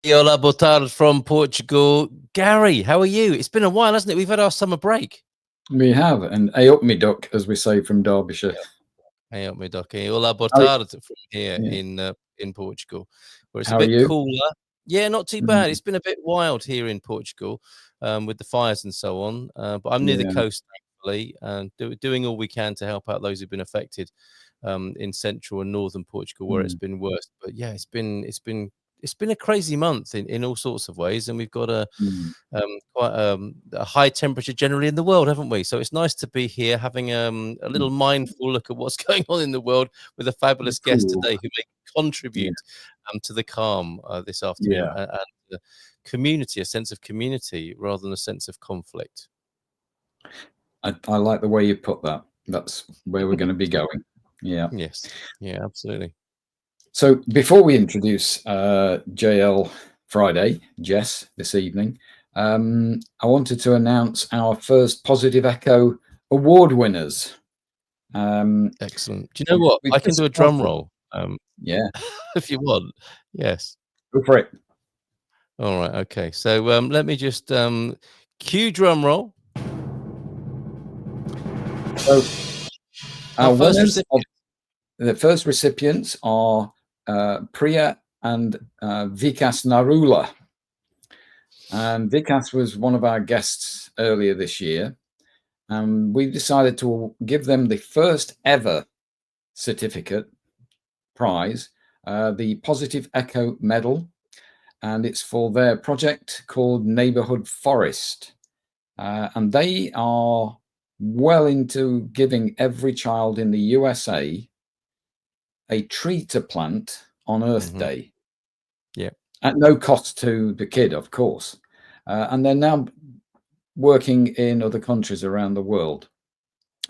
Hola, boa tarde from Portugal. Gary, how are you? It's been a while, hasn't it? We've had our summer break. We have, and a up me duck, as we say from Derbyshire. Hey, up me ducky. Hola, boa How, tarde from here yeah. in Portugal, where it's a How are bit you? cooler. Yeah, not too bad. Mm, It's been a bit wild here in Portugal, with the fires and so on. But I'm near the yeah. coast, thankfully, and doing all we can to help out those who've been affected, in central and northern Portugal, where it's Mm, been worse. But yeah, it's been a crazy month in all sorts of ways, and we've got mm, quite a high temperature generally in the world, haven't we? So it's nice to be here having a mm. little mindful look at what's going on in the world with a fabulous guest Cool. today who may Yeah. contribute to the calm this afternoon, Yeah. and community, a sense of community rather than a sense of conflict. I like the way you put that. That's where we're going to be going. Yeah. Yes, yeah, absolutely. So before we introduce JL Friday, Jess, this evening, I wanted to announce our first Positive Echo award winners. Excellent. Do you know what? We've I can just do a drum started. roll, Yeah, if you want. Yes. go for it. All right. Okay. So let me just cue drum roll. So Our our first winners recipient. the first recipients are Priya and Vikas Narula. And Vikas was one of our guests earlier this year. And we decided to give them the first ever certificate prize, the Positive Echo Medal. And it's for their project called Neighborhood Forest. And they are well into giving every child in the USA a tree to plant on Earth Day. Yeah. At no cost to the kid, of course. And they're now working in other countries around the world.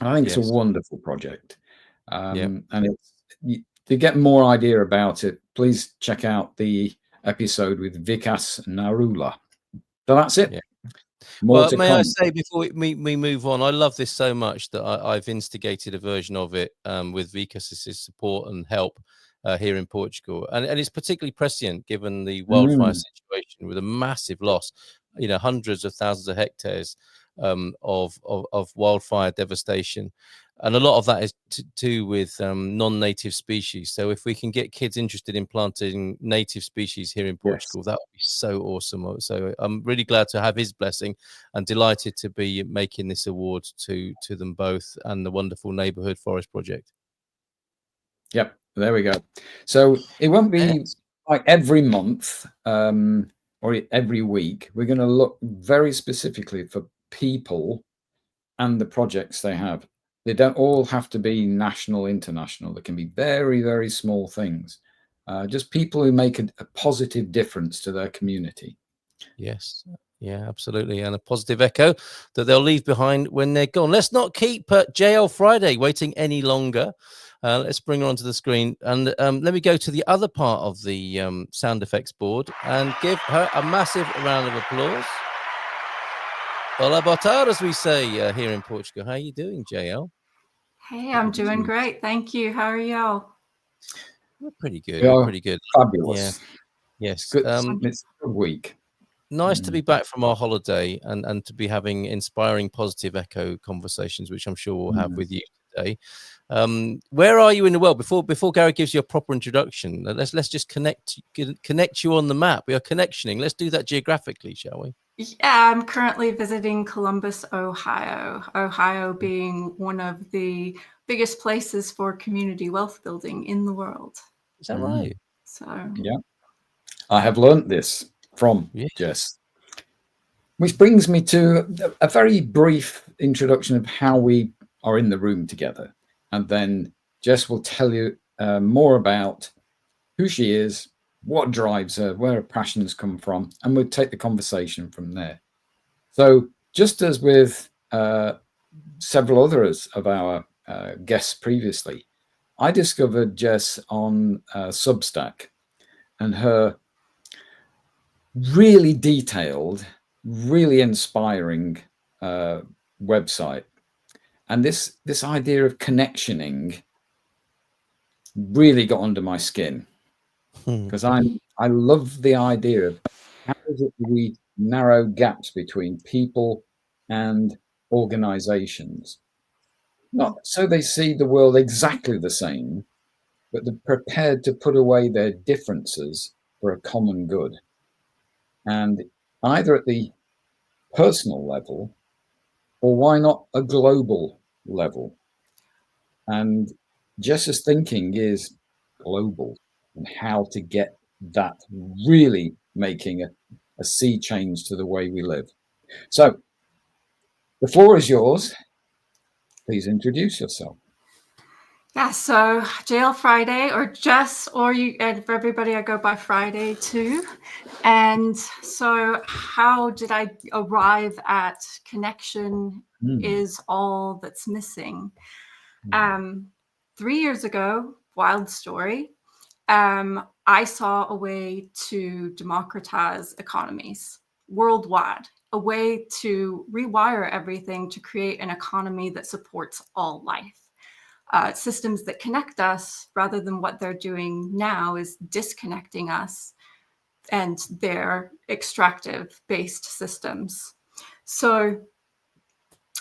I think it's a Yes. wonderful project. Yeah. And to get more idea about it, please check out the episode with Vikas Narula. So that's it. Yeah. More Well, to may I come. say before we move on, I love this so much that I've instigated a version of it with Vicas's support and help here in Portugal, and it's particularly prescient given the wildfire Mm, situation with a massive loss, hundreds of thousands of hectares of wildfire devastation. And a lot of that is to do with non-native species. So if we can get kids interested in planting native species here in yes. Portugal, that would be so awesome. So I'm really glad to have his blessing and delighted to be making this award to them both and the wonderful Neighbourhood Forest Project. Yep. There we go. So it won't be Yes. like every month or every week. We're going to look very specifically for people and the projects they have. They don't all have to be national, international. They can be very, very small things. Just people who make a positive difference to their community. Yes. Yeah, absolutely. And a positive echo that they'll leave behind when they're gone. Let's not keep JL Friday waiting any longer. Let's bring her onto the screen. And let me go to the other part of the sound effects board and give her a massive round of applause. Hola, boa tarde, as we say here in Portugal. How are you doing, JL? Hey, I'm doing great. Thank you. How are y'all? We're pretty good. We We're are pretty good. fabulous. Yeah. Yes. Good. It's a good week. Nice to be back from our holiday and to be having inspiring positive echo conversations, which I'm sure we'll have with you today. Where are you in the world? Before Gary gives you a proper introduction, let's just connect you on the map. We are connectioning. Let's do that geographically, shall we? Yeah, I'm currently visiting Columbus, Ohio. Ohio being one of the biggest places for community wealth building in the world. Is that right? So Yeah, I have learnt this from Jess. Which brings me to a very brief introduction of how we are in the room together. And then Jess will tell you more about who she is, what drives her, where her passions come from, and we'll take the conversation from there. So just as with several others of our guests previously, I discovered Jess on Substack and her really detailed, really inspiring website. And this idea of connectioning really got under my skin because I'm I love the idea of how is it we narrow gaps between people and organizations, not so they see the world exactly the same, but they're prepared to put away their differences for a common good. And either at the personal level, or why not a global level? And Jess's thinking is global, and how to get that really making a sea change to the way we live. So the floor is yours. Please introduce yourself. Yeah, so JL Friday, or Jess, or you, and for everybody, I go by Friday too. And so how did I arrive at connection is all that's missing? 3 years ago, wild story, I saw a way to democratize economies worldwide, a way to rewire everything to create an economy that supports all life. Systems that connect us rather than what they're doing now is disconnecting us and their extractive based systems. So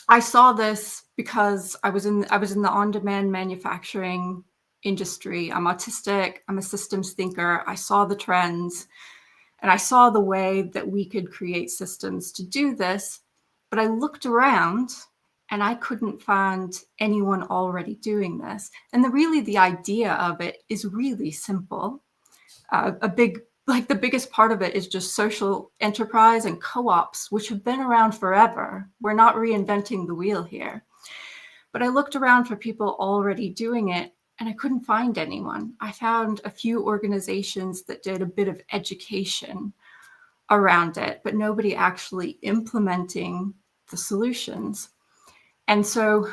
I saw this because I was in the on-demand manufacturing industry. I'm autistic, I'm a systems thinker. I saw the trends and I saw the way that we could create systems to do this, but I looked around and I couldn't find anyone already doing this. And the idea of it is really simple. The biggest part of it is just social enterprise and co-ops, which have been around forever. We're not reinventing the wheel here. But I looked around for people already doing it and I couldn't find anyone. I found a few organizations that did a bit of education around it, but nobody actually implementing the solutions. And so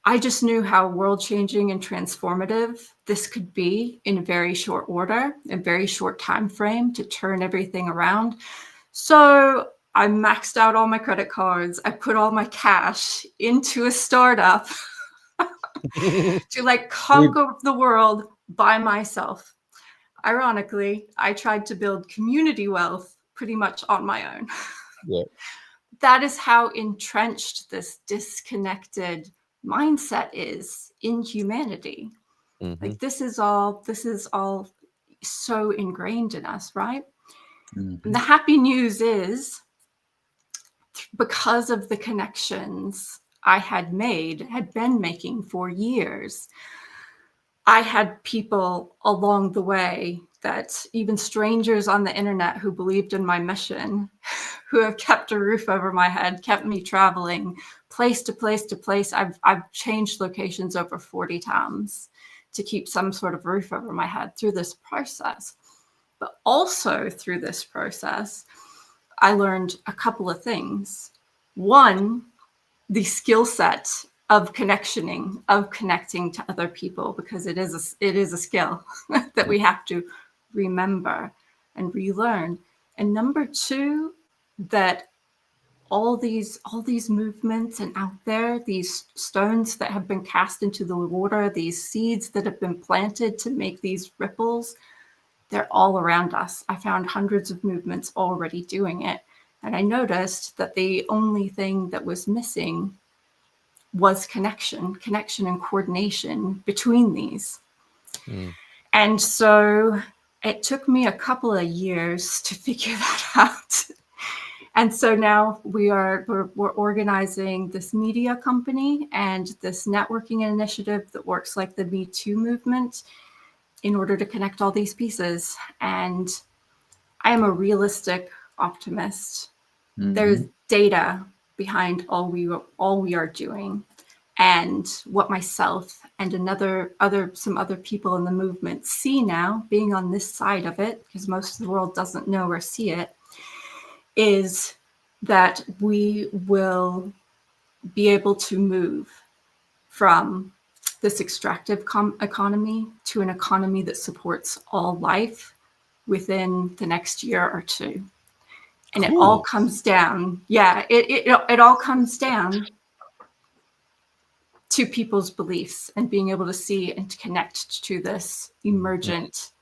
I just knew how world-changing and transformative this could be in a very short order, a very short time frame to turn everything around. So I maxed out all my credit cards. I put all my cash into a startup to conquer the world by myself. Ironically, I tried to build community wealth pretty much on my own. Yeah. That is how entrenched this disconnected mindset is in humanity. Mm-hmm. This is all so ingrained in us, right? Mm-hmm. And the happy news is, because of the connections I had been making for years, I had people along the way, that even strangers on the internet who believed in my mission, who have kept a roof over my head, kept me traveling place to place to place. I've changed locations over 40 times to keep some sort of roof over my head through this process. But also through this process, I learned a couple of things. One, the skill set of connecting to other people, because it is a skill that we have to remember and relearn. And number two, that all these movements and out there, these stones that have been cast into the water, these seeds that have been planted to make these ripples, they're all around us. I found hundreds of movements already doing it. And I noticed that the only thing that was missing was connection and coordination between these. And so it took me a couple of years to figure that out. And so now we're organizing this media company and this networking initiative that works like the Me Too movement in order to connect all these pieces. And I am a realistic optimist. Mm-hmm. There's data behind all we are doing. And what myself and some other people in the movement see now, being on this side of it, because most of the world doesn't know or see it, is that we will be able to move from this extractive economy to an economy that supports all life within the next year or two. And Cool. It all comes down, it all comes down to people's beliefs and being able to see and to connect to this emergent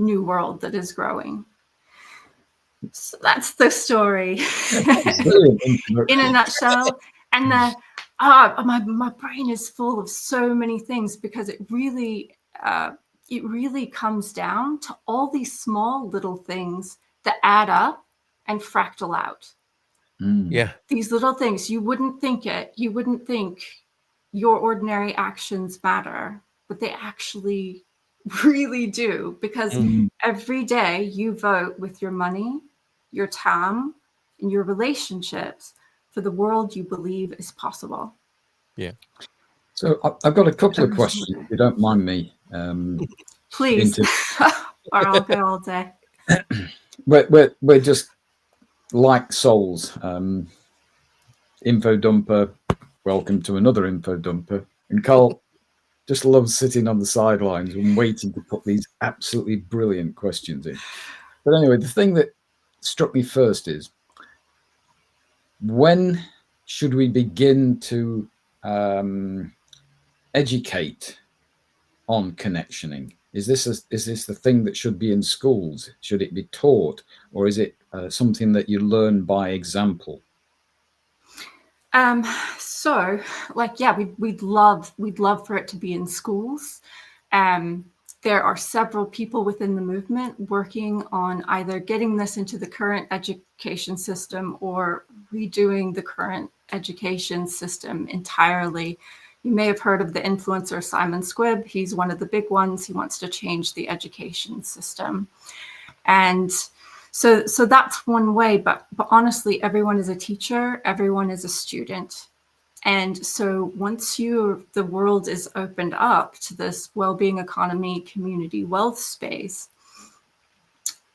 new world that is growing. So that's the story in a nutshell. And my brain is full of so many things, because it really comes down to all these small little things that add up and fractal out. Yeah. These little things, you wouldn't think it. You wouldn't think your ordinary actions matter, but they actually really do, because every day you vote with your money, your time, and your relationships for the world you believe is possible. Yeah. So I've got a couple of questions, if you don't mind me. Please, or I'll go all day. We're just like souls. Info dumper, welcome to another info dumper. And Carl just loves sitting on the sidelines and waiting to put these absolutely brilliant questions in. But anyway, the thing that struck me first is, when should we begin to educate on connectioning? Is this the thing that should be in schools? Should it be taught, or is it something that you learn by example? So, like, yeah, we'd love for it to be in schools. There are several people within the movement working on either getting this into the current education system or redoing the current education system entirely. You may have heard of the influencer Simon Squibb. He's one of the big ones. He wants to change the education system. And so that's one way, but honestly, everyone is a teacher, everyone is a student. And so once the world is opened up to this well-being economy, community wealth space,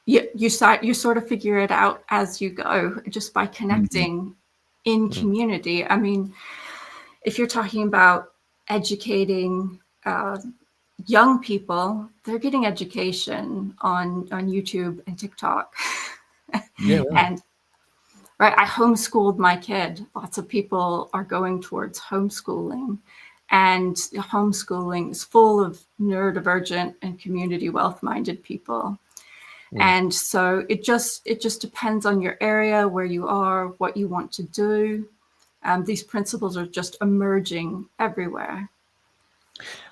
you sort of figure it out as you go, just by connecting in community. I mean, if you're talking about educating young people, they're getting education on YouTube and TikTok. Yeah. And right, I homeschooled my kid. Lots of people are going towards homeschooling, and homeschooling is full of neurodivergent and community wealth-minded people. And so it just depends on your area, where you are, what you want to do. These principles are just emerging everywhere.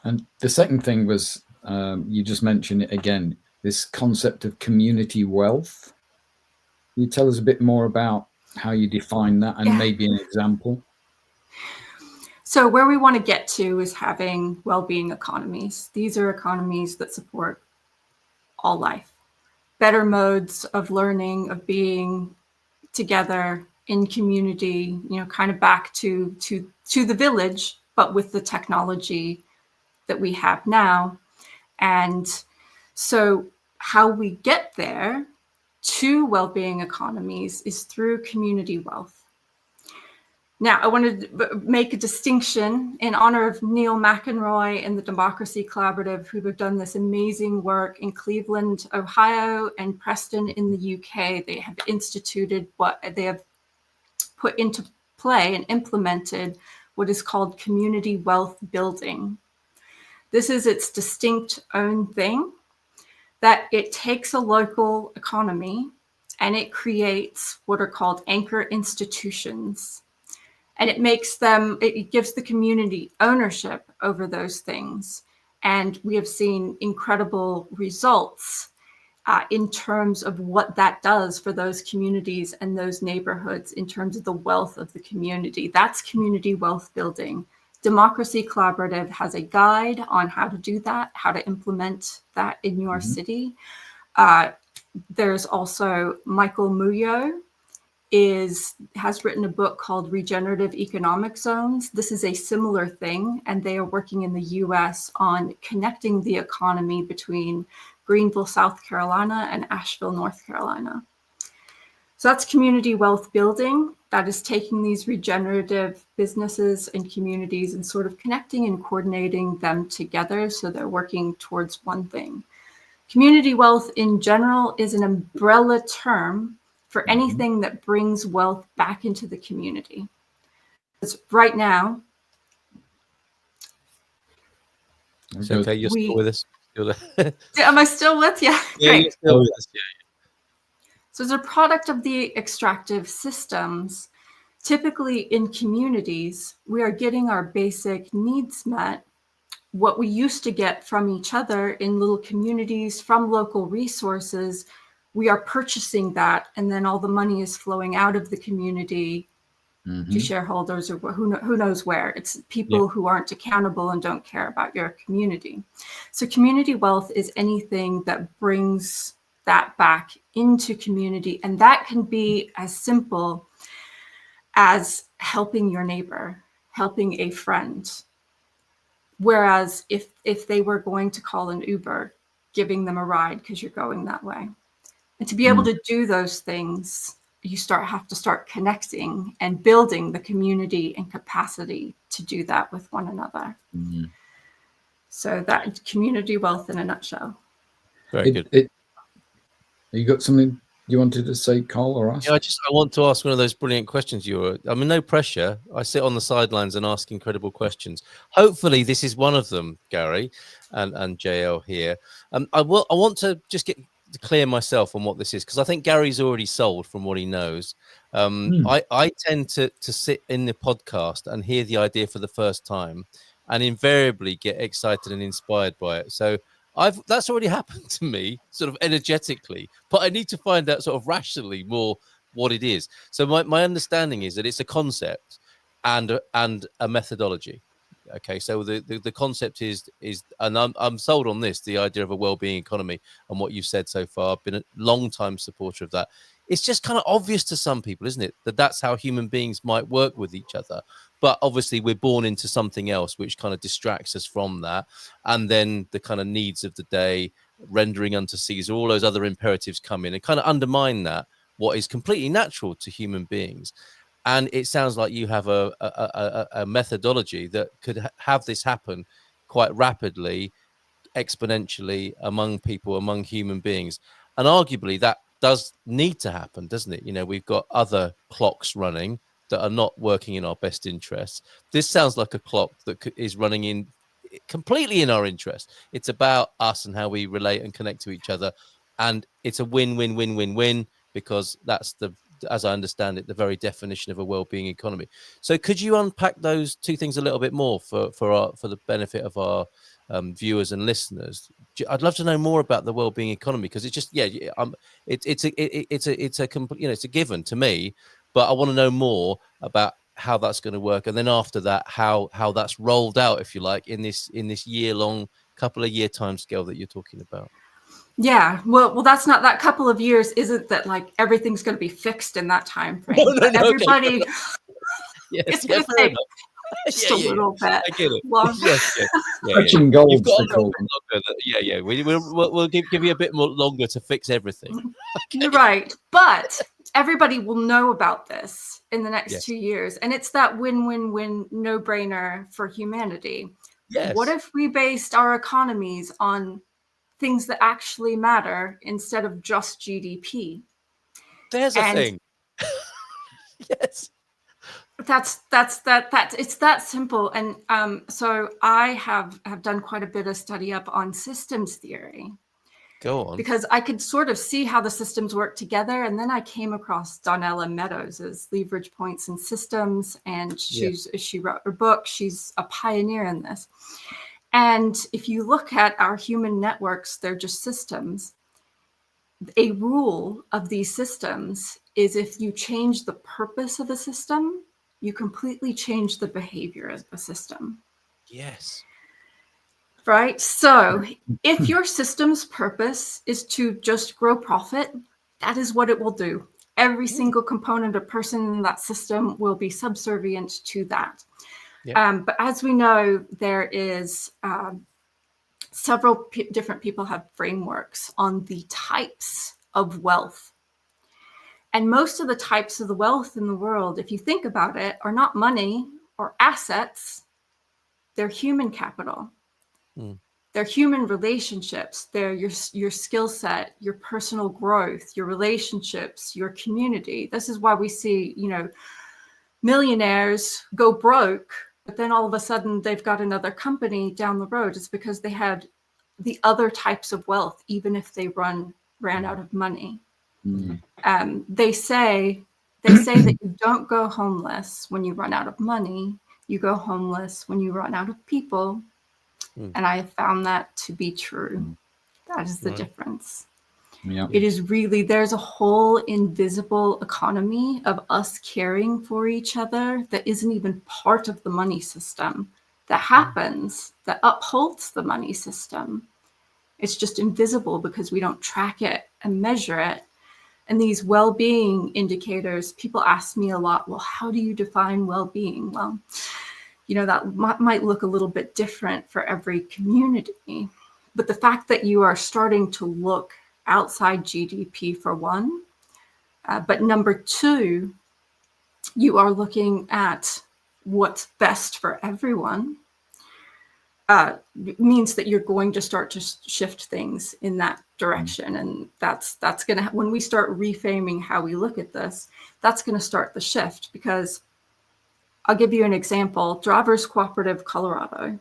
And the second thing was, you just mentioned it again, this concept of community wealth. Can you tell us a bit more about how you define that, and maybe an example? So where we want to get to is having well-being economies. These are economies that support all life, better modes of learning, of being together in community, kind of back to the village, but with the technology that we have now. And so how we get there to well-being economies is through community wealth. Now, I wanted to make a distinction in honor of Neil McEnroy and the Democracy Collaborative, who have done this amazing work in Cleveland, Ohio, and Preston in the UK. They have instituted they have put into play and implemented what is called community wealth building. This is its distinct own thing, that it takes a local economy and it creates what are called anchor institutions. And it gives the community ownership over those things. And we have seen incredible results in terms of what that does for those communities and those neighborhoods in terms of the wealth of the community. That's community wealth building. Democracy Collaborative has a guide on how to do that, how to implement that in your city. There's also Michael Muyo has written a book called Regenerative Economic Zones. This is a similar thing, and they are working in the US on connecting the economy between Greenville, South Carolina, and Asheville, North Carolina. So that's community wealth building. That is taking these regenerative businesses and communities and sort of connecting and coordinating them together so they're working towards one thing. Community wealth in general is an umbrella term for anything that brings wealth back into the community. Because right now, it's okay, you're still with us. Am I still with you? Yeah, Great. you're still with us. Yeah. So as a product of the extractive systems, typically in communities, we are getting our basic needs met. What we used to get from each other in little communities from local resources, we are purchasing that, and then all the money is flowing out of the community to shareholders or who knows where. It's people who aren't accountable and don't care about your community. So community wealth is anything that brings that back into community, and that can be as simple as helping your neighbor, helping a friend. Whereas if they were going to call an Uber, giving them a ride because you're going that way. And to be able to do those things, you have to start connecting and building the community and capacity to do that with one another. So that community wealth in a nutshell. Very good. You got something you wanted to say, Carl, or ask? Yeah, I want to ask one of those brilliant questions. No pressure. I sit on the sidelines and ask incredible questions. Hopefully this is one of them, Gary and JL here. I want to just get clear myself on what this is, because I think Gary's already sold from what he knows. I tend to sit in the podcast and hear the idea for the first time and invariably get excited and inspired by it. So that's already happened to me, sort of energetically, but I need to find out sort of rationally more what it is. So my understanding is that it's a concept and a methodology. Okay, so the concept is, and I'm sold on this, the idea of a well-being economy, and what you've said so far. I've been a long time supporter of that. It's just kind of obvious to some people, isn't it, that that's how human beings might work with each other. But obviously we're born into something else which kind of distracts us from that. And then the kind of needs of the day, rendering unto Caesar, all those other imperatives come in and kind of undermine that, what is completely natural to human beings. And it sounds like you have a methodology that could have this happen quite rapidly, exponentially among people, among human beings. And arguably that does need to happen, doesn't it? You know, we've got other clocks running that are not working in our best interests. This sounds like a clock that is running in completely in our interest. It's about us and how we relate and connect to each other. And it's a win-win-win-win-win, because that's as I understand it, the very definition of a well-being economy. So could you unpack those two things a little bit more for the benefit of our viewers and listeners? I'd love to know more about the well-being economy, because it's just it's a given to me, but I want to know more about how that's going to work, and then after that, how that's rolled out, if you like, in this year-long, couple of year time scale that you're talking about. Yeah, well, that's not, that couple of years isn't that like everything's going to be fixed in that time frame. No, everybody, okay. Yes, it's going to take just a little bit. I get it. Longer. Yes. Stretching goals. You've got a little bit longer. We'll give you a bit more longer to fix everything. Okay. You're right, but everybody will know about this in the next 2 years, and it's that win-win-win, no-brainer for humanity. Yes. What if we based our economies on things that actually matter instead of just GDP? There's a thing. Yes. That's it's that simple. And so I have done quite a bit of study up on systems theory. Go on. Because I could sort of see how the systems work together. And then I came across Donella Meadows' Leverage Points and Systems, and she wrote her book. She's a pioneer in this. And if you look at our human networks, they're just systems. A rule of these systems is if you change the purpose of a system, you completely change the behavior of a system. Yes. Right? So if your system's purpose is to just grow profit, that is what it will do. Every single component or person in that system will be subservient to that. But as we know, there is several different people have frameworks on the types of wealth. And most of the types of the wealth in the world, if you think about it, are not money or assets. They're human capital. They're human relationships. They're your skill set, your personal growth, your relationships, your community. This is why we see, millionaires go broke, but then all of a sudden they've got another company down the road. It's because they had the other types of wealth, even if they ran out of money. They say that you don't go homeless when you run out of money. You go homeless when you run out of people. And I have found that to be true. That is the difference. Yeah. It is really, there's a whole invisible economy of us caring for each other that isn't even part of the money system, that happens, that upholds the money system. It's just invisible because we don't track it and measure it. And these well-being indicators, people ask me a lot, well, how do you define well-being? Well, you know, that might look a little bit different for every community. But the fact that you are starting to look outside GDP for one, but number two, you are looking at what's best for everyone, means that you're going to start to shift things in that direction. And that's going to, when we start reframing how we look at this, that's going to start the shift. Because I'll give you an example, Drivers Cooperative Colorado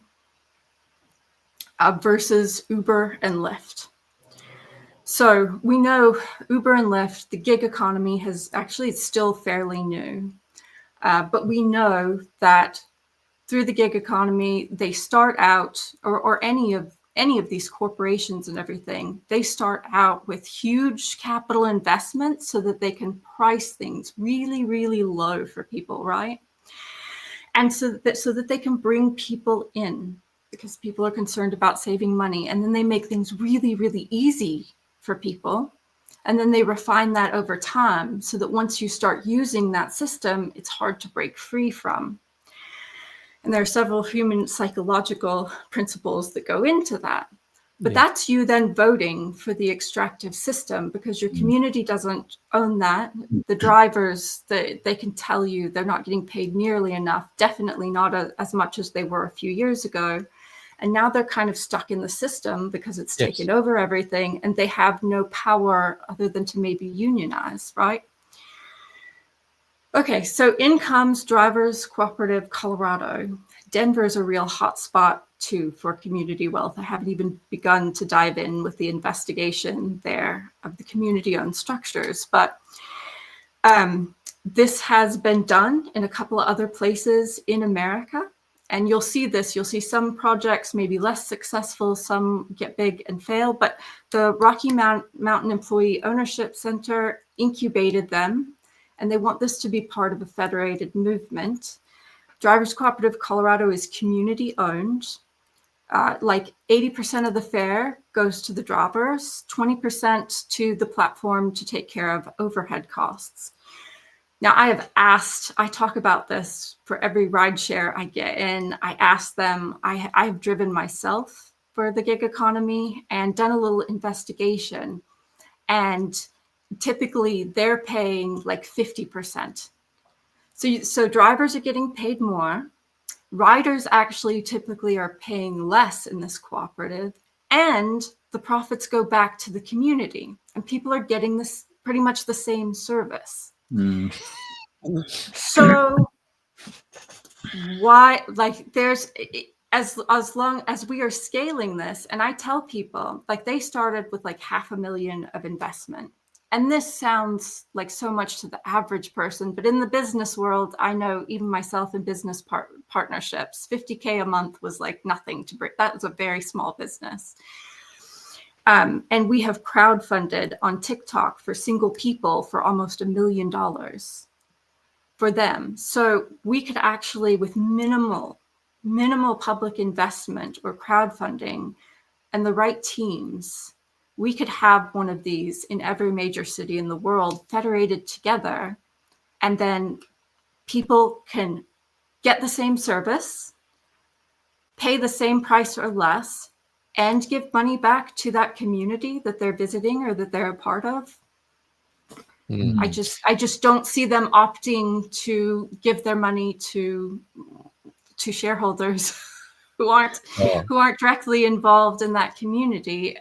versus Uber and Lyft. So we know Uber and Lyft, the gig economy has actually, it's still fairly new, but we know that through the gig economy, they start out, or any of these corporations and everything, they start out with huge capital investments so that they can price things really, really low for people, right? And so that they can bring people in, because people are concerned about saving money. And then they make things really, really easy for people. And then they refine that over time so that once you start using that system, it's hard to break free from. And there are several human psychological principles that go into that. But that's you then voting for the extractive system, because your community doesn't own that. The drivers, they can tell you they're not getting paid nearly enough, definitely not as much as they were a few years ago. And now they're kind of stuck in the system because it's taken over everything, and they have no power other than to maybe unionize, right? Okay, so in comes Drivers Cooperative Colorado. Denver is a real hotspot too for community wealth. I haven't even begun to dive in with the investigation there of the community-owned structures, but this has been done in a couple of other places in America. And you'll see this, you'll see some projects maybe less successful, some get big and fail, but the Rocky Mountain Employee Ownership Center incubated them, and they want this to be part of a federated movement. Drivers Cooperative Colorado is community owned. Like 80% of the fare goes to the drivers, 20% to the platform to take care of overhead costs. Now, I talk about this for every rideshare I get in. I ask them, I've driven myself for the gig economy and done a little investigation. And typically they're paying like 50%. So drivers are getting paid more. Riders actually typically are paying less in this cooperative, and the profits go back to the community, and people are getting this pretty much the same service. So why, like, there's, as long as we are scaling this, and I tell people, like, they started with like $500,000 of investment. And this sounds like so much to the average person, but in the business world, I know even myself in business partnerships, $50K a month was like nothing to break. That was a very small business. And we have crowdfunded on TikTok for single people for almost $1 million for them. So we could actually, with minimal public investment or crowdfunding and the right teams, we could have one of these in every major city in the world federated together, and then people can get the same service, pay the same price or less, and give money back to that community that they're visiting or that they're a part of. I just don't see them opting to give their money to shareholders who aren't directly involved in that community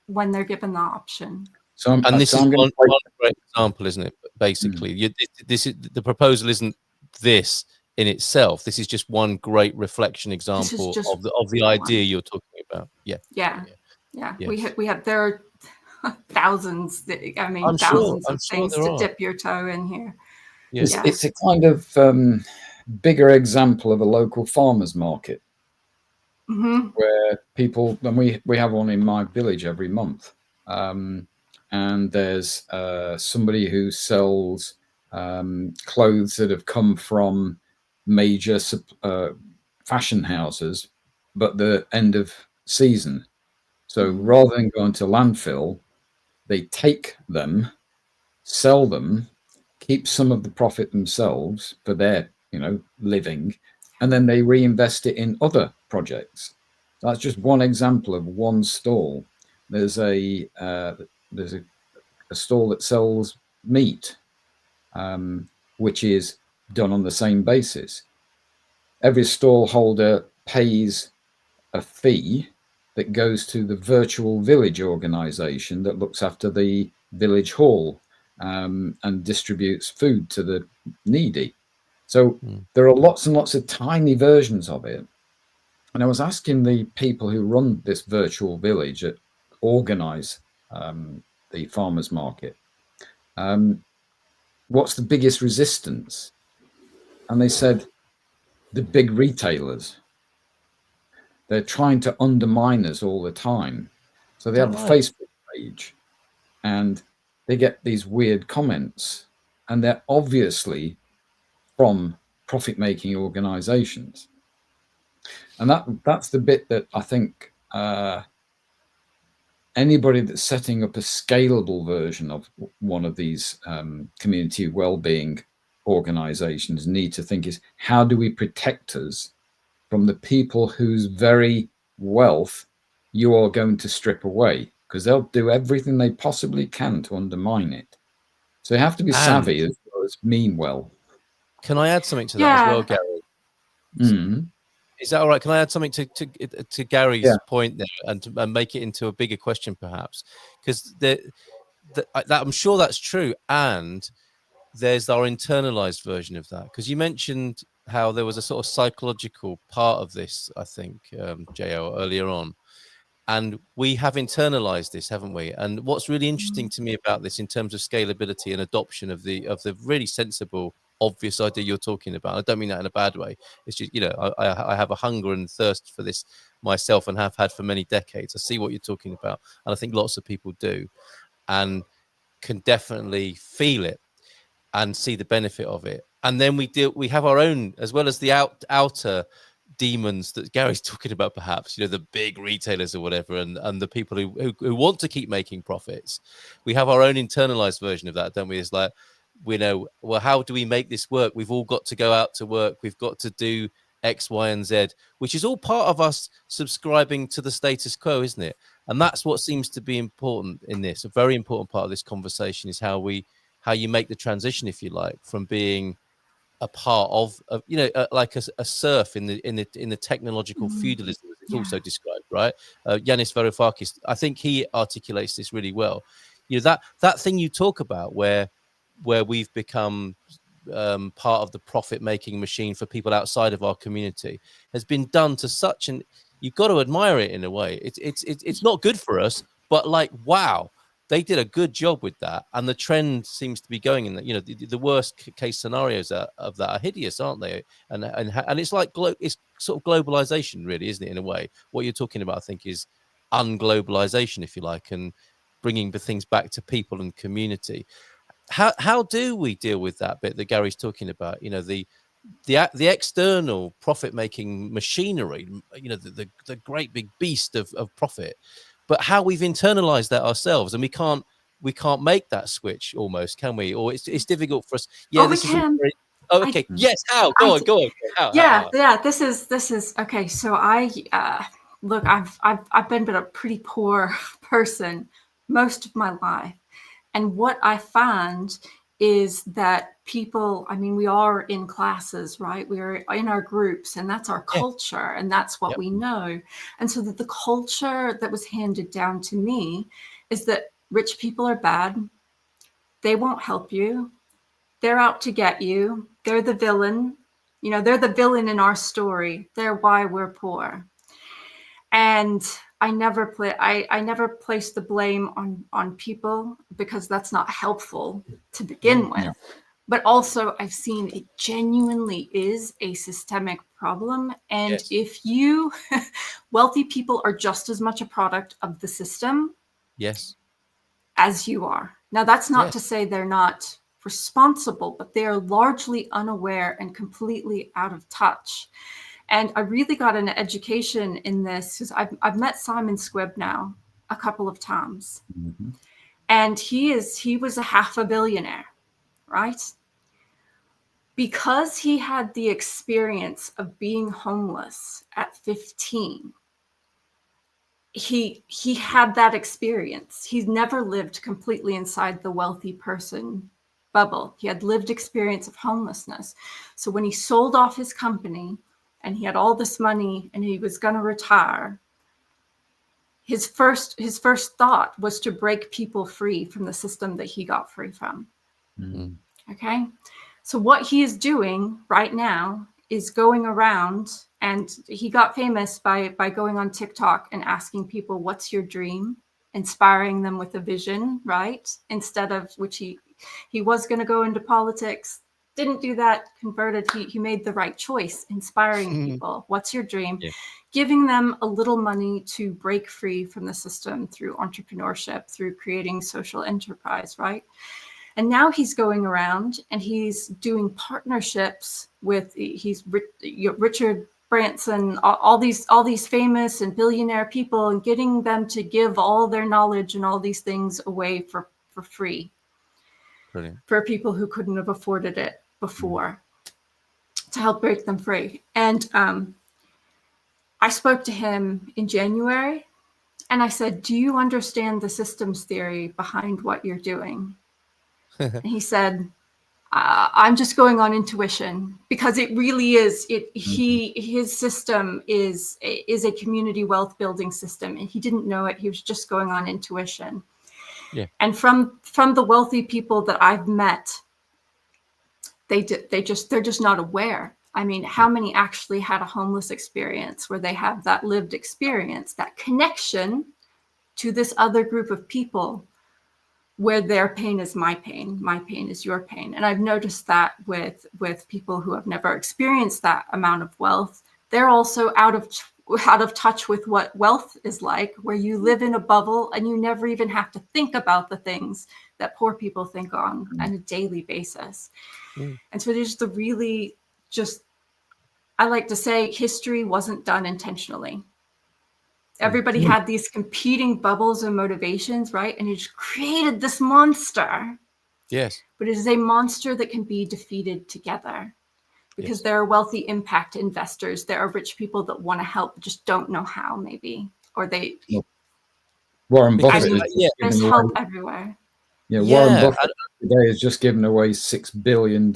when they're given the option. This is one great example, isn't it? Basically, this is the proposal. Isn't this in itself? This is just one great reflection example of the idea you're talking about. Yeah. Yeah, Yes. we have there are thousands. I'm Thousands sure of things there to are. dip your toe in here. Yeah. Yeah. It's a kind of bigger example of a local farmers market Mm-hmm. where people, and we have one in my village every month, and there's somebody who sells clothes that have come from major fashion houses, but the end of season. So rather than going to landfill, they take them, sell them, keep some of the profit themselves for their, living, and then they reinvest it in other projects. That's just one example of one stall. There's a stall that sells meat, which is done on the same basis. Every stall holder pays a fee that goes to the virtual village organization that looks after the village hall, and distributes food to the needy. So there are lots and lots of tiny versions of it. And I was asking the people who run this virtual village that organize the farmers market, what's the biggest resistance? And they said, the big retailers. They're trying to undermine us all the time. So they have a Facebook page and they get these weird comments, and they're obviously from profit-making organizations. And that's the bit that I think anybody that's setting up a scalable version of one of these community well-being organizations need to think is, how do we protect us from the people whose very wealth you are going to strip away? Because they'll do everything they possibly can to undermine it. So you have to be savvy as well as mean well. Can I add something to that as well, Gary? Is that all right? Can I add something to Gary's point there, and make it into a bigger question, perhaps? Because I'm sure that's true, and there's our internalized version of that. Because you mentioned how there was a sort of psychological part of this, I think, JL, earlier on. And we have internalized this, haven't we? And what's really interesting to me about this in terms of scalability and adoption of the really sensible, obvious idea you're talking about, I don't mean that in a bad way. It's just, I have a hunger and thirst for this myself, and have had for many decades. I see what you're talking about, and I think lots of people do, and can definitely feel it and see the benefit of it. And then we have our own, as well as the outer demons that Gary's talking about, perhaps, the big retailers or whatever, and the people who want to keep making profits. We have our own internalized version of that, don't we? It's like, we know, well, how do we make this work? We've all got to go out to work. We've got to do X, Y, and Z, which is all part of us subscribing to the status quo, isn't it? And that's what seems to be important in this. A very important part of this conversation is how you make the transition, if you like, from being a part of like a serf in the technological feudalism, as it's also described, right? Yanis Varoufakis, I think he articulates this really well. That thing you talk about, where we've become part of the profit-making machine for people outside of our community, has been done to such an, you've got to admire it in a way. It's not good for us, but like, wow, they did a good job with that, and the trend seems to be going in that. The worst case scenarios of that are hideous, aren't they? And it's like it's sort of globalization, really, isn't it? In a way, what you're talking about, I think, is unglobalization, if you like, and bringing the things back to people and community. How do we deal with that bit that Gary's talking about? The external profit-making machinery, the great big beast of profit, but how we've internalized that ourselves, and we can't make that switch, almost, can we? Or it's difficult for us. Yeah, we can. Okay. Yes. How? Go on. How? This is okay. So look, I've been a pretty poor person most of my life, and what I found is that people, we are in classes, right? We're in our groups, and that's our culture, and that's what we know. And so that the culture that was handed down to me is that rich people are bad. They won't help you. They're out to get you. They're the villain. They're the villain in our story. They're why we're poor. And I never place the blame on people, because that's not helpful to begin with. But also, I've seen it genuinely is a systemic problem. And if you, wealthy people are just as much a product of the system as you are. Now, that's not to say they're not responsible, but they are largely unaware and completely out of touch. And I really got an education in this, because I've met Simon Squibb now a couple of times. And he was a $500 million, right? Because he had the experience of being homeless at 15, he had that experience. He's never lived completely inside the wealthy person bubble. He had lived experience of homelessness. So when he sold off his company and he had all this money and he was going to retire, his first thought was to break people free from the system that he got free from. Okay. So what he is doing right now is going around, and he got famous by going on TikTok and asking people, what's your dream? Inspiring them with a vision, right? Instead of, which he was going to go into politics, didn't do that, converted. He made the right choice, inspiring people. What's your dream? Giving them a little money to break free from the system through entrepreneurship, through creating social enterprise, right? And now he's going around and he's doing partnerships with, Richard Branson, all these famous and billionaire people, and getting them to give all their knowledge and all these things away for free. Brilliant. For people who couldn't have afforded it before, to help break them free. And I spoke to him in January and I said, do you understand the systems theory behind what you're doing? And he said, I'm just going on intuition, because it really is. His system is a community wealth building system, and he didn't know it. He was just going on intuition. And from the wealthy people that I've met, they're just not aware. I mean, how many actually had a homeless experience where they have that lived experience, that connection to this other group of people, where their pain is my pain is your pain. And I've noticed that with people who have never experienced that amount of wealth, they're also out of touch with what wealth is like, where you live in a bubble and you never even have to think about the things that poor people think on a daily basis. And so there's I like to say, history wasn't done intentionally. Everybody had these competing bubbles and motivations, right? And it just created this monster. Yes. But it is a monster that can be defeated together, because there are wealthy impact investors. There are rich people that want to help, but just don't know how, maybe. Or they... Warren Buffett. There's help everywhere. Warren Buffett today has just given away $6 billion.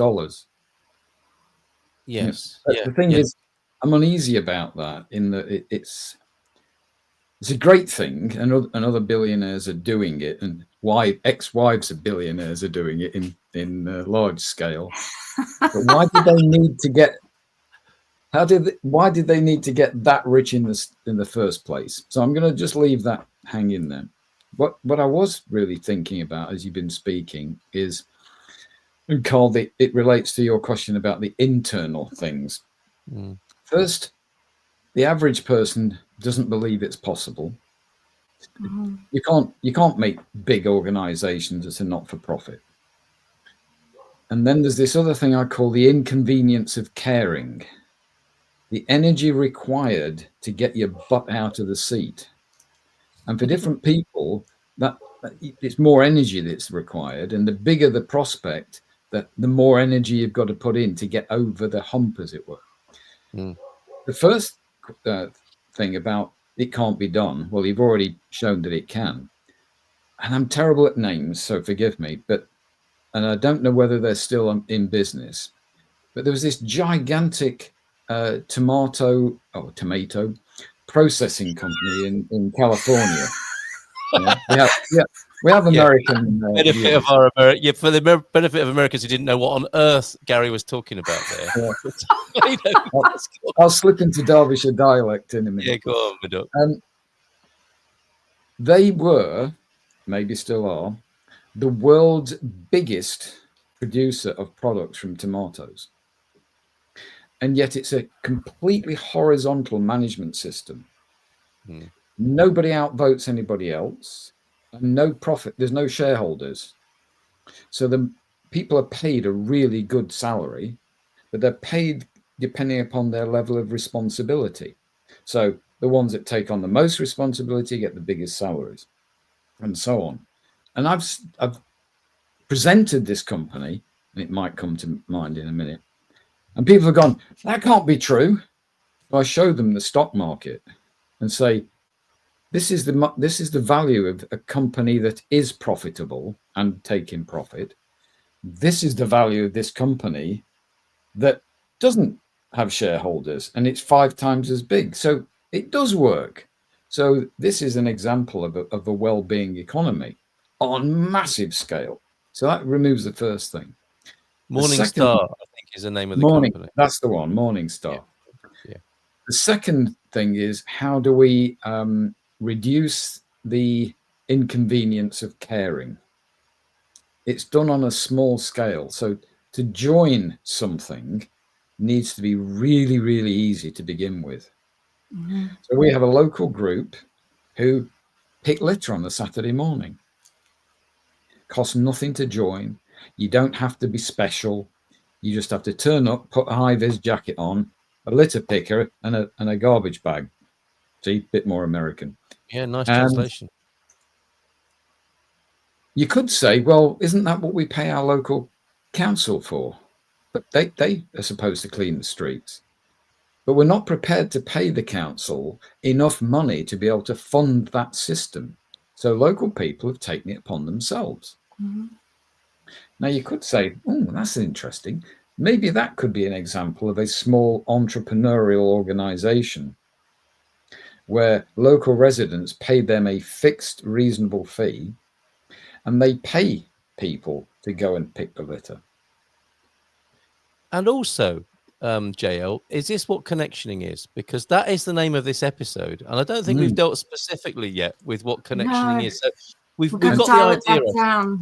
Yes. The thing is, I'm uneasy about that, in that it's a great thing, and other billionaires are doing it, and ex-wives of billionaires are doing it in large scale. But why did they need to get? Why did they need to get that rich in the first place? So I'm going to just leave that hanging there. What I was really thinking about as you've been speaking is, and Carl, it relates to your question about the internal things. First, the average person doesn't believe it's possible. You can't make big organizations as a not-for-profit. And then there's this other thing I call the inconvenience of caring. The energy required to get your butt out of the seat. And for different people, that it's more energy that's required. And the bigger the prospect, the more energy you've got to put in to get over the hump, as it were. The first thing about it can't be done, well, you've already shown that it can. And I'm terrible at names, so forgive me, and I don't know whether they're still in business, but there was this gigantic tomato processing company in California. We have American benefit of for the benefit of Americans who didn't know what on earth Gary was talking about there. I'll slip into Derbyshire dialect in a minute. Yeah, go on, Madoc. They were, maybe still are, the world's biggest producer of products from tomatoes. And yet it's a completely horizontal management system. Nobody outvotes anybody else, and no profit. There's no shareholders. So the people are paid a really good salary, but they're paid depending upon their level of responsibility. So the ones that take on the most responsibility get the biggest salaries, and so on. And I've presented this company, and it might come to mind in a minute, and people have gone, that can't be true. So I show them the stock market and say, this is the value of a company that is profitable and taking profit. This is the value of this company that doesn't have shareholders, and it's 5 times as big. So it does work. So this is an example of a well-being economy on massive scale. So that removes the first thing. Morningstar, I think, is the name of the company. That's the one, Morningstar. Yeah. The second thing is, how do we reduce the inconvenience of caring? It's done on a small scale. So to join something needs to be really, really easy to begin with. So we have a local group who pick litter on a Saturday morning. Costs nothing to join. You don't have to be special. You just have to turn up, put a high-vis jacket on, a litter picker, and a garbage bag. See, a bit more American. Yeah, nice translation. You could say, well, isn't that what we pay our local council for? But they are supposed to clean the streets. But we're not prepared to pay the council enough money to be able to fund that system. So local people have taken it upon themselves. Now, you could say, oh, that's interesting. Maybe that could be an example of a small entrepreneurial organization where local residents pay them a fixed, reasonable fee, and they pay people to go and pick the litter. And also, JL, is this what connectioning is? Because that is the name of this episode, and I don't think we've dealt specifically yet with what connectioning is. So we've got the idea of,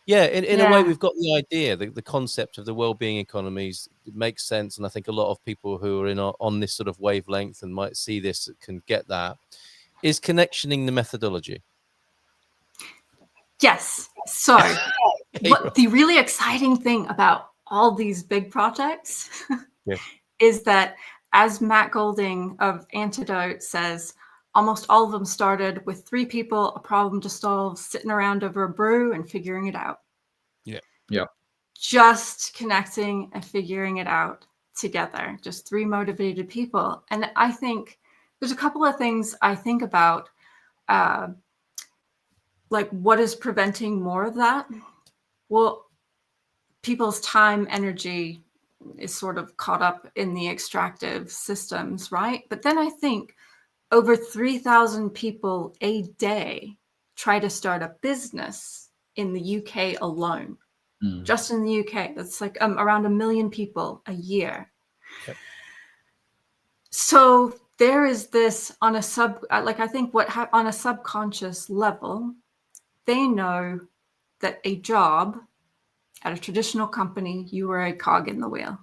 yeah, in a way, we've got the idea, the concept of the well-being economies. It makes sense, and I think a lot of people who are on this sort of wavelength and might see this can get that. Is connectioning the methodology? Yes. So what the really exciting thing about all these big projects is that, as Matt Golding of Antidote says, almost all of them started with 3 people, a problem to solve, sitting around over a brew and figuring it out. Yeah. Just connecting and figuring it out together, just 3 motivated people. And I think there's a couple of things I think about, like, what is preventing more of that? Well, people's time, energy is sort of caught up in the extractive systems, right? But then I think over 3,000 people a day try to start a business in the UK alone. Just in the UK, that's like around 1 million people a year. So there is this on a I think on a subconscious level, they know that a job at a traditional company, you are a cog in the wheel.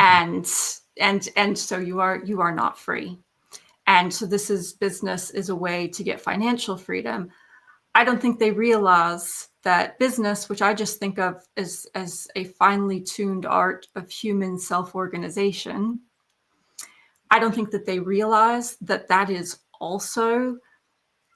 And so you are not free. And so business is a way to get financial freedom. I don't think they realize that business, which I just think of as a finely tuned art of human self-organization, I don't think that they realize that that is also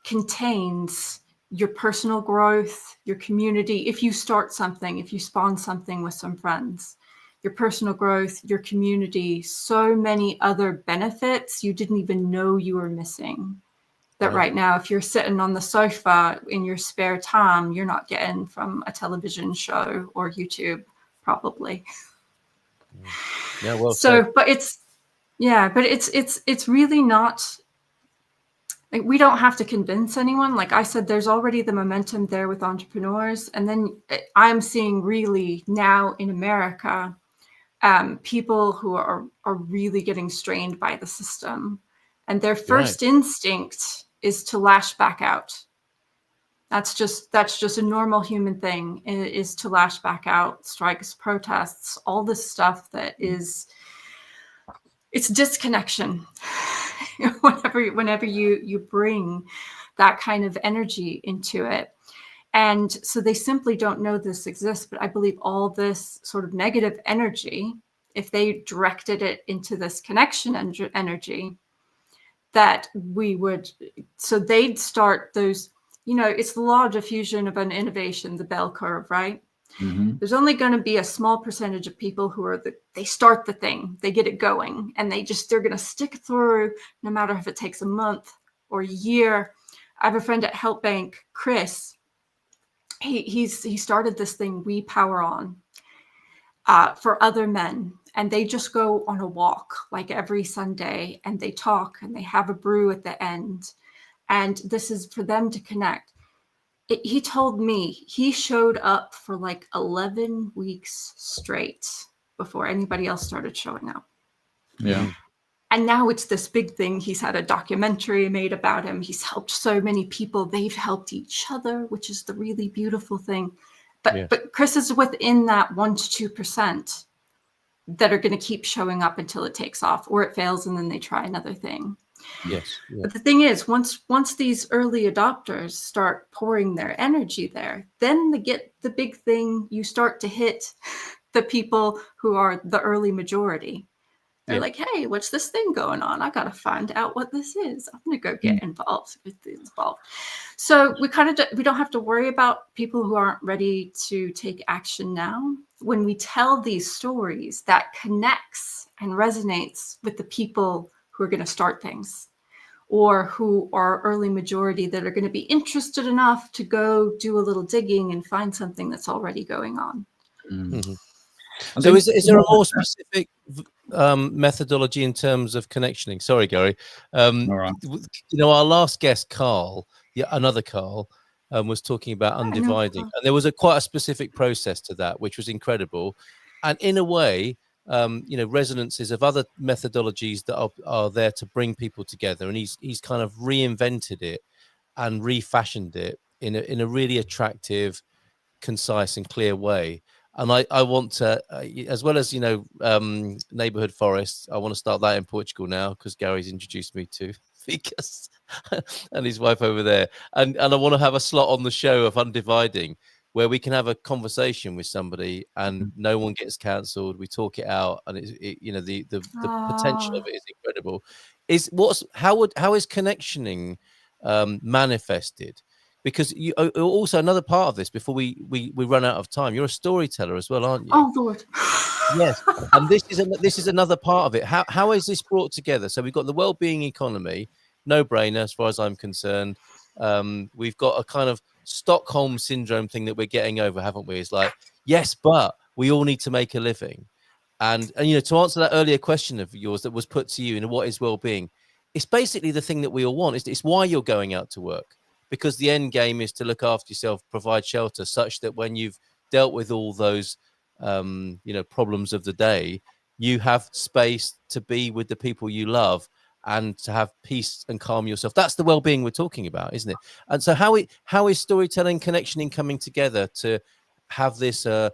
contains your personal growth, your community. If you start something, if you spawn something with some friends, your personal growth, your community, so many other benefits you didn't even know you were missing. That right now, if you're sitting on the sofa in your spare time, you're not getting from a television show or YouTube, probably. Yeah, well. So, but it's really not. Like, we don't have to convince anyone. Like I said, there's already the momentum there with entrepreneurs, and then I'm seeing really now in America, people who are really getting strained by the system, and their first instinct is to lash back out. That's just a normal human thing, is to lash back out, strikes, protests, all this stuff that is, it's disconnection. whenever you bring that kind of energy into it. And so they simply don't know this exists. But I believe all this sort of negative energy, if they directed it into this connection energy, that we would, so they'd start those, it's the law of diffusion of an innovation, the bell curve, right? Mm-hmm. There's only going to be a small percentage of people who are they start the thing, they get it going, and they're going to stick through, no matter if it takes a month or a year. I have a friend at Help Bank, Chris. He started this thing, We Power On, for other men, and they just go on a walk like every Sunday, and they talk and they have a brew at the end, and this is for them to connect. He told me he showed up for like 11 weeks straight before anybody else started showing up. Yeah. And now it's this big thing. He's had a documentary made about him. He's helped so many people. They've helped each other, which is the really beautiful thing. But Chris is within that 1% to 2% that are going to keep showing up until it takes off, or it fails and then they try another thing. Yes. Yeah. But the thing is, once these early adopters start pouring their energy there, then they get the big thing. You start to hit the people who are the early majority. They're like, hey, what's this thing going on? I got to find out what this is. I'm going to go get involved. So we don't have to worry about people who aren't ready to take action now. When we tell these stories, that connects and resonates with the people who are going to start things, or who are early majority that are going to be interested enough to go do a little digging and find something that's already going on. Mm-hmm. So is there a more specific methodology in terms of connectioning? Sorry, Gary. All right. Our last guest, Carl, another Carl, was talking about undividing, and there was quite a specific process to that, which was incredible. And in a way, resonances of other methodologies that are there to bring people together, and he's kind of reinvented it and refashioned it in a really attractive, concise and clear way. And I want to, as well as neighborhood forests, I want to start that in Portugal now, because Gary's introduced me to Vicas and his wife over there, and I want to have a slot on the show of undividing, where we can have a conversation with somebody and no one gets cancelled. We talk it out, and the potential of it is incredible. How is connectioning manifested? Because you also, another part of this, before we run out of time, you're a storyteller as well, aren't you? Oh Lord. Yes, and this is another part of it. How is this brought together? So we've got the well-being economy, no brainer as far as I'm concerned. We've got a kind of Stockholm syndrome thing that we're getting over, haven't we? It's like, yes, but we all need to make a living. And to answer that earlier question of yours that was put to you, what is well-being? It's basically the thing that we all want. It's why you're going out to work, because the end game is to look after yourself, provide shelter, such that when you've dealt with all those problems of the day, you have space to be with the people you love and to have peace and calm yourself. That's the well-being we're talking about, isn't it? And so how is storytelling, connectioning coming together to have this a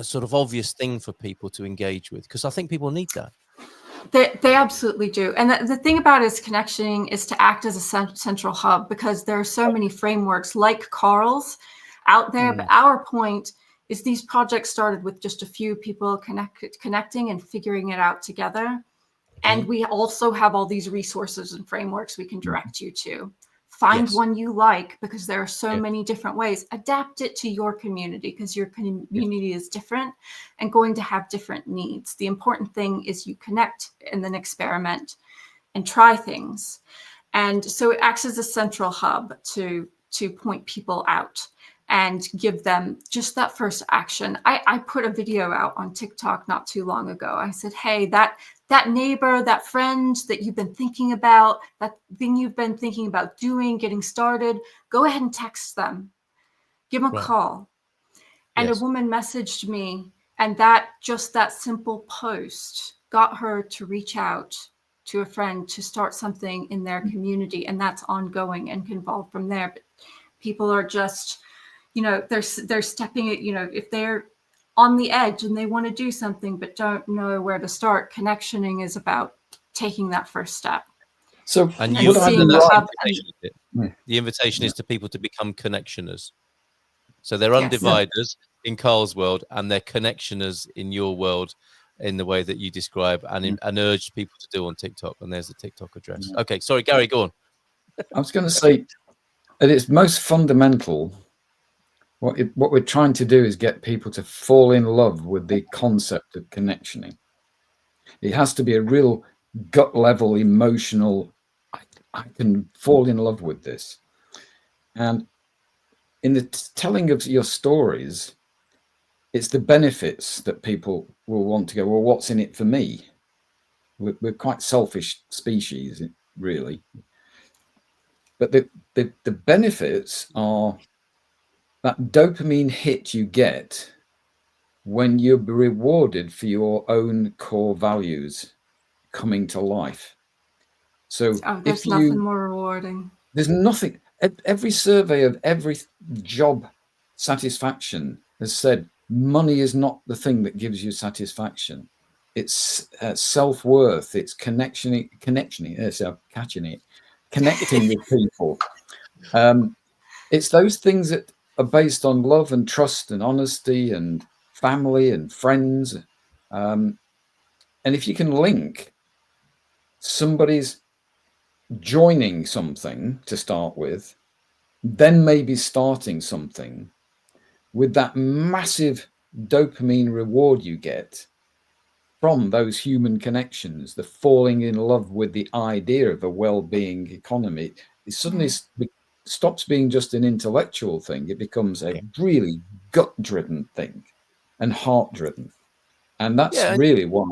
sort of obvious thing for people to engage with? Because I think people need that. They absolutely do. And the thing about it is, connectioning is to act as a central hub, because there are so many frameworks like Carl's out there. But our point is, these projects started with just a few people connecting and figuring it out together. And we also have all these resources and frameworks we can direct you to. Find one you like, because there are so many different ways. Adapt it to your community, because your community is different and going to have different needs. The important thing is you connect and then experiment and try things. And so it acts as a central hub to point people out and give them just that first action. I put a video out on TikTok not too long ago. I said, hey, that neighbor, that friend that you've been thinking about, that thing you've been thinking about doing, getting started, go ahead and text them. Give them a call. And a woman messaged me, and that simple post got her to reach out to a friend to start something in their community, and that's ongoing and can evolve from there. But people are just, they're stepping it, if they're on the edge and they want to do something but don't know where to start, connectioning is about taking that first step. So, and you seeing the invitation is to people to become connectioners. So they're undividers in Carl's world, and they're connectioners in your world, in the way that you describe, and urge people to do on TikTok. And there's the TikTok address. Okay, sorry, Gary, go on. I was going to say, at its most fundamental, what we're trying to do is get people to fall in love with the concept of connectioning. It has to be a real gut level, emotional, I can fall in love with this. And in the telling of your stories, it's the benefits that people will want to go, well, what's in it for me? We're quite selfish species, really. But the benefits are that dopamine hit you get when you're rewarded for your own core values coming to life. So there's nothing more rewarding. There's nothing. Every survey of every job satisfaction has said money is not the thing that gives you satisfaction. It's self-worth. It's connecting. So catching it, connecting with people. It's those things that are based on love and trust and honesty and family and friends. And if you can link somebody's joining something to start with, then maybe starting something with that massive dopamine reward you get from those human connections, the falling in love with the idea of a well-being economy, it suddenly stops being just an intellectual thing. It becomes a really gut-driven thing and heart-driven. And that's really why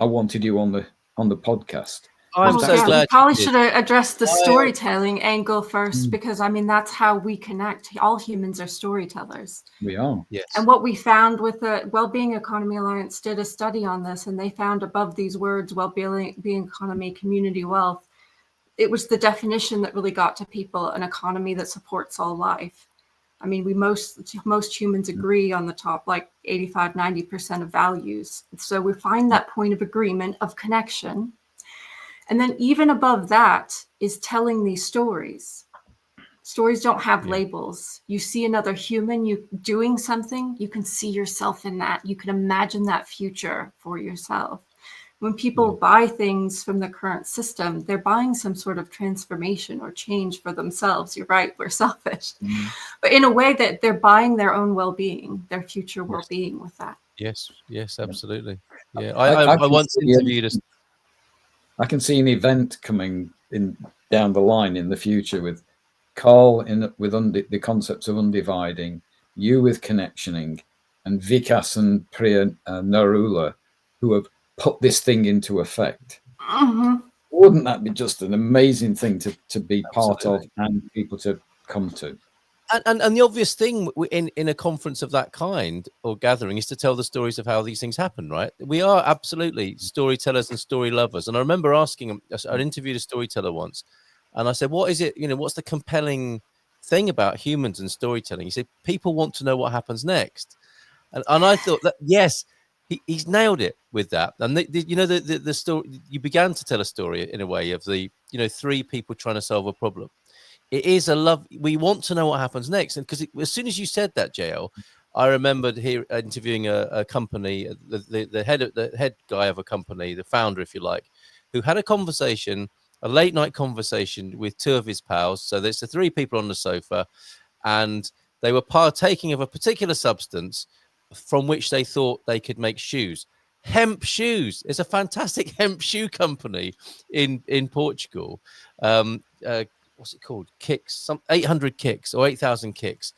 I wanted you on the podcast. I'm so glad. We probably should have addressed the storytelling angle first, because I mean, that's how we connect. All humans are storytellers. We are. Yes. And what we found with the Wellbeing Economy Alliance did a study on this, and they found above these words, well-being economy, community wealth, it was the definition that really got to people, an economy that supports all life. I mean, most humans agree on the top, like 85, 90% of values. So we find that point of agreement of connection. And then even above that is telling these stories. Stories don't have labels. You see another human, you doing something, you can see yourself in that. You can imagine that future for yourself. When people buy things from the current system, they're buying some sort of transformation or change for themselves. You're right, we're selfish. But in a way that they're buying their own well-being, their future well-being with that. Yes, absolutely. Yeah, I once interviewed I can see an event coming in down the line in the future with Carl with the concepts of undividing, you with connectioning, and Vikas and Priya Narula, who have put this thing into effect. Wouldn't that be just an amazing thing to be part of and people to come to? And the obvious thing in a conference of that kind or gathering is to tell the stories of how these things happen, right? We are absolutely storytellers and story lovers. And I remember asking him, I interviewed a storyteller once, and I said, what is it, what's the compelling thing about humans and storytelling? He said, people want to know what happens next. And I thought that, yes, he's nailed it with that. And the story, you began to tell a story in a way of the, three people trying to solve a problem. It is a love. We want to know what happens next. And because as soon as you said that, JL, I remembered here interviewing a company, the head guy of a company, the founder, if you like, who had a late night conversation with two of his pals. So there's the three people on the sofa, and they were partaking of a particular substance from which they thought they could make shoes. Hemp shoes. There's a fantastic hemp shoe company in Portugal. What's it called? Kicks, 800 kicks or 8,000 kicks.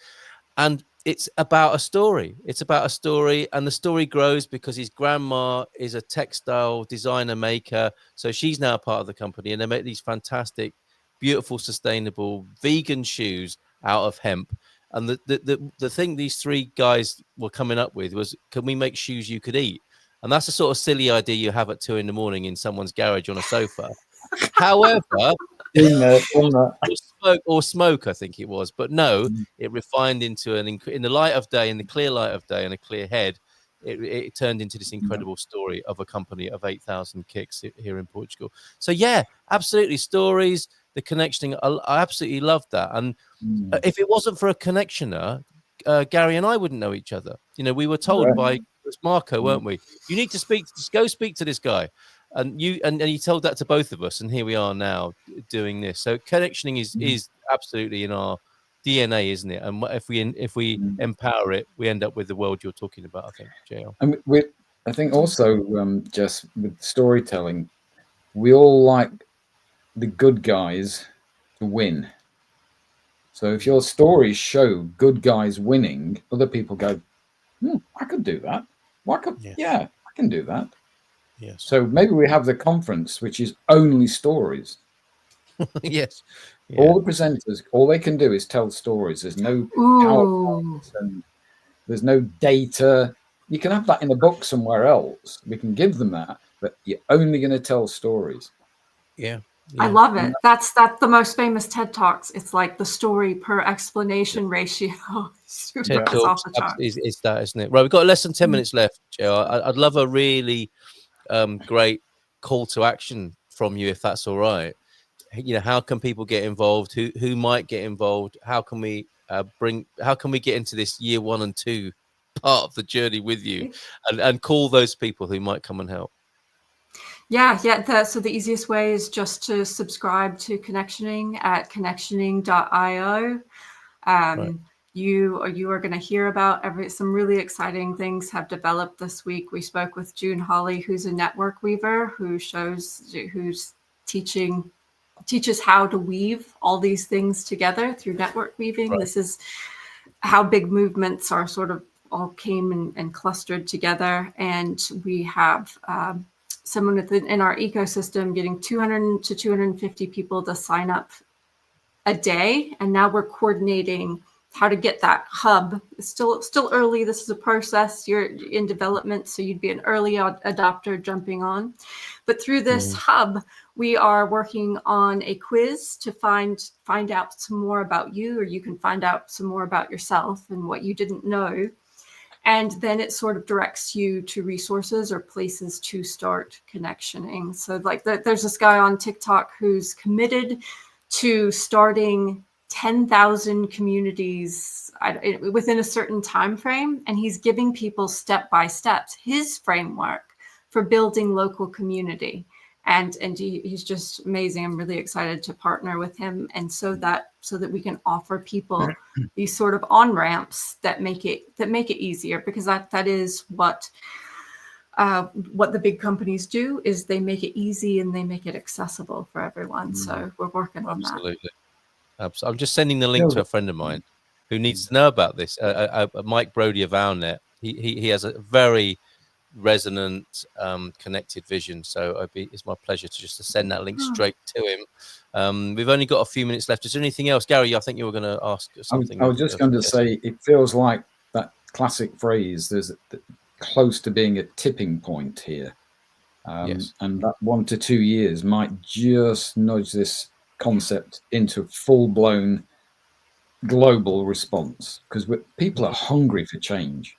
And it's about a story. It's about a story, and the story grows because his grandma is a textile designer maker. So she's now a part of the company, and they make these fantastic, beautiful, sustainable vegan shoes out of hemp. And the thing these three guys were coming up with was, can we make shoes you could eat? And that's the sort of silly idea you have at 2 in the morning in someone's garage on a sofa. However, or smoke, I think it was. But no, it refined into in the light of day, in the clear light of day, and a clear head, it turned into this incredible story of a company of 8,000 kicks here in Portugal. So yeah, absolutely, stories, the connectioning. I absolutely loved that. And if it wasn't for a connectioner, Gary and I wouldn't know each other. You know, we were told by Marco, weren't we? You need to go speak to this guy. And you told that to both of us, and here we are now doing this. So connectioning is absolutely in our DNA, isn't it? And if we empower it, we end up with the world you're talking about, I think, JL. And I think also, Jess, with storytelling, we all like the good guys to win. So if your stories show good guys winning, other people go, I could do that. I can do that. Yes. So maybe we have the conference, which is only stories. Yes. Yeah. All the presenters, all they can do is tell stories. There's no PowerPoints and there's no data. You can have that in a book somewhere else. We can give them that, but you're only going to tell stories. Yeah. I love it. That's the most famous TED Talks. It's like the story per explanation ratio. TED Talks is that, isn't it? Right, we've got less than 10 minutes left, JL. I'd love a really great call to action from you, if that's all right. You know, how can people get involved? Who might get involved? How can we get into this year 1 and 2 part of the journey with you, and call those people who might come and help? So the easiest way is just to subscribe to Connectioning at connectioning.io. You are going to hear about some really exciting things have developed this week. We spoke with June Hawley, who's a network weaver, who's teaches how to weave all these things together through network weaving. Right. This is how big movements are sort of all came and clustered together. And we have someone in our ecosystem getting 200 to 250 people to sign up a day. And now we're coordinating how to get that hub. It's still early. This is a process. You're in development, so you'd be an early adopter jumping on. But through this hub, we are working on a quiz to find out some more about you, or you can find out some more about yourself and what you didn't know. And then it sort of directs you to resources or places to start connectioning. So like there's this guy on TikTok who's committed to starting 10,000 communities within a certain time frame, and he's giving people step-by-step his framework for building local community. And he's just amazing. I'm really excited to partner with him, and so that we can offer people these sort of on-ramps that make it easier, because that is what the big companies do, is they make it easy and they make it accessible for everyone. So we're working on that. Absolutely. I'm just sending the link to a friend of mine who needs to know about this. Mike Brody of OurNet. He has a very resonant, connected vision. So it's my pleasure to send that link straight to him. We've only got a few minutes left. Is there anything else, Gary? I think you were going to ask something. I was just going to say, it feels like that classic phrase, there's close to being a tipping point here. Yes. And that 1 to 2 years might just nudge this concept into full-blown global response, because people are hungry for change.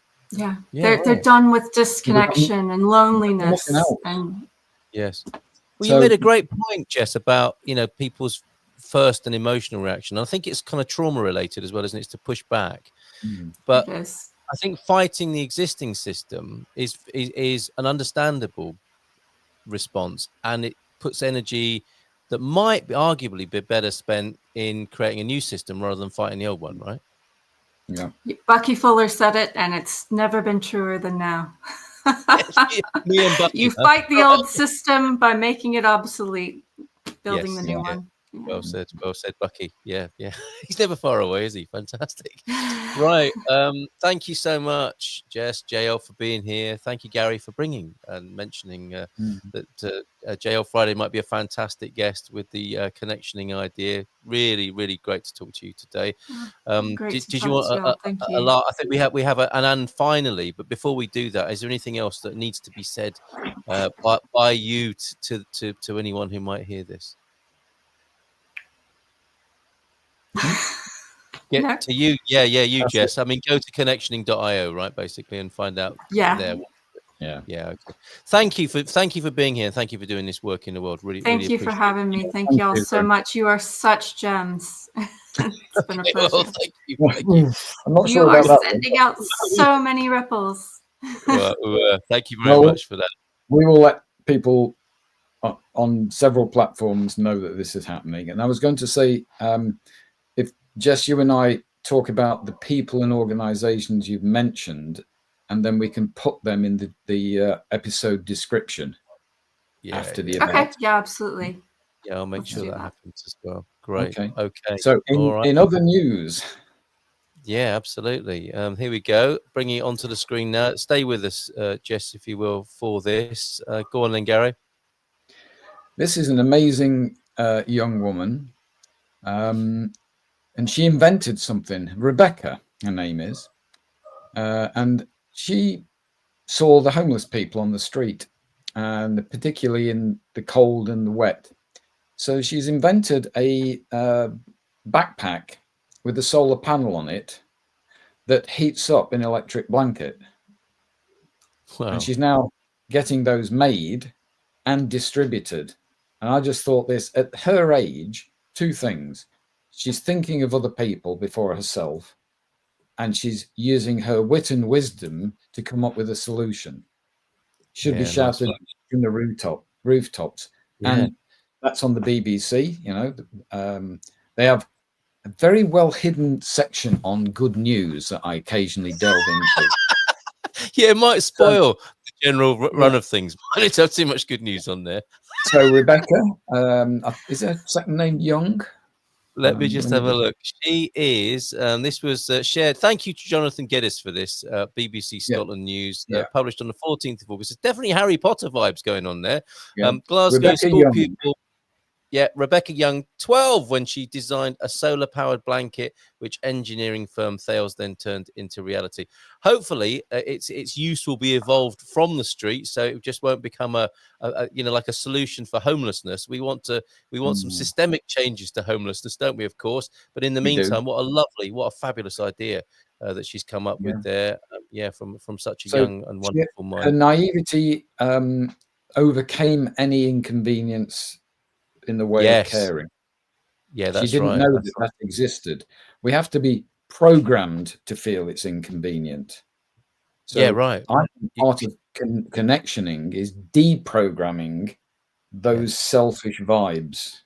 They're done with disconnection and loneliness. And yes. Well, you made a great point, Jess, about people's first and emotional reaction. I think it's kind of trauma related as well, isn't it? It's to push back. But I think fighting the existing system is an understandable response, and it puts energy that might arguably be better spent in creating a new system rather than fighting the old one, right? Yeah. Bucky Fuller said it, and it's never been truer than now. Me and Bucky, you fight the old system by making it obsolete, building the new one. Well said, Bucky. Yeah. He's never far away, is he? Fantastic. Right. Thank you so much, Jess, JL, for being here. Thank you, Gary, for bringing and mentioning that JL Friday might be a fantastic guest with the connectioning idea. Really, really great to talk to you today. Did you want a lot? I think we have an and finally, but before we do that, is there anything else that needs to be said by you to anyone who might hear this? To you, you, that's Jess. It. I mean, go to connectioning.io, right, basically, and find out there. Yeah. Okay. Thank you for being here. Thank you for doing this work in the world. Really, thank you for having me. Thank you all so much. You are such gems. It's been a pleasure. Well, thank you. I'm not sure about that. You are sending out so many ripples. Well, thank you very much for that. We will let people on several platforms know that this is happening. And I was going to say, if Jess, you and I talk about the people and organizations you've mentioned, and then we can put them in the episode description after the event. Okay, yeah, absolutely. Yeah, I'll make sure that happens as well. Great. Okay. So in other news. Yeah, absolutely. Here we go. Bringing it onto the screen now. Stay with us, Jess, if you will, for this. Go on then, Gary. This is an amazing young woman. And she invented something. Rebecca, her name is. And she saw the homeless people on the street, and particularly in the cold and the wet. So she's invented a backpack with a solar panel on it that heats up an electric blanket. Wow. And she's now getting those made and distributed. And I just thought this, at her age, two things. She's thinking of other people before herself, and she's using her wit and wisdom to come up with a solution. Should be shouted from the rooftops. Yeah. And that's on the BBC. You know, they have a very well hidden section on good news that I occasionally delve into. Yeah, it might spoil the general run of things. I don't have too much good news on there. So Rebecca, is her second name Young? Let me just have a look. She is, this was shared. Thank you to Jonathan Geddes for this, BBC Scotland News, published on the 14th of August. It's definitely Harry Potter vibes going on there. Glasgow Rebecca school Young. pupil. Yeah, Rebecca Young, 12, when she designed a solar-powered blanket, which engineering firm Thales then turned into reality. Hopefully, its use will be evolved from the street, so it just won't become a like a solution for homelessness. We want some systemic changes to homelessness, don't we? Of course, but in the meantime, what a fabulous idea that she's come up with there. From such a young and wonderful mind. Her naivety overcame any inconvenience in the way of caring. Yeah, that's she didn't know that existed. We have to be programmed to feel it's inconvenient. So I think part of connectioning is deprogramming those selfish vibes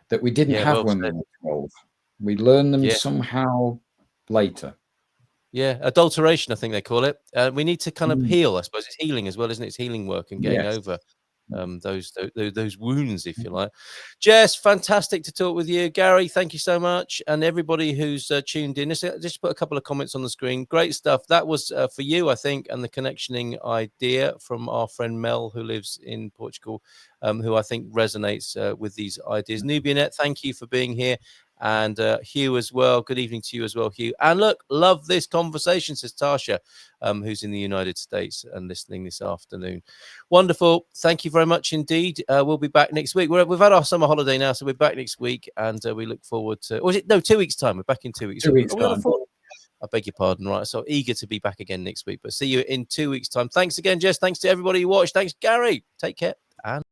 that we didn't have when we were 12. We learn them somehow later. Yeah, adulteration, I think they call it. We need to kind of heal. I suppose it's healing as well, isn't it? It's healing work and getting over those wounds, if you like. Jess, fantastic to talk with you. Gary, thank you so much, and everybody who's tuned in. Just put a couple of comments on the screen. Great stuff. That was for you, I think, and the connectioning idea from our friend Mel, who lives in Portugal, who I think resonates with these ideas. Nubianet, thank you for being here. And Hugh as well. Good evening to you as well, Hugh. And look, love this conversation, says Tasha, who's in the United States and listening this afternoon. Wonderful. Thank you very much indeed. We'll be back next week. We've had our summer holiday now, so we're back next week, and we look forward to. Or is it 2 weeks' time? We're back in 2 weeks. 2 weeks' time. I beg your pardon. Right, so eager to be back again next week. But see you in 2 weeks' time. Thanks again, Jess. Thanks to everybody who watched. Thanks, Gary. Take care. And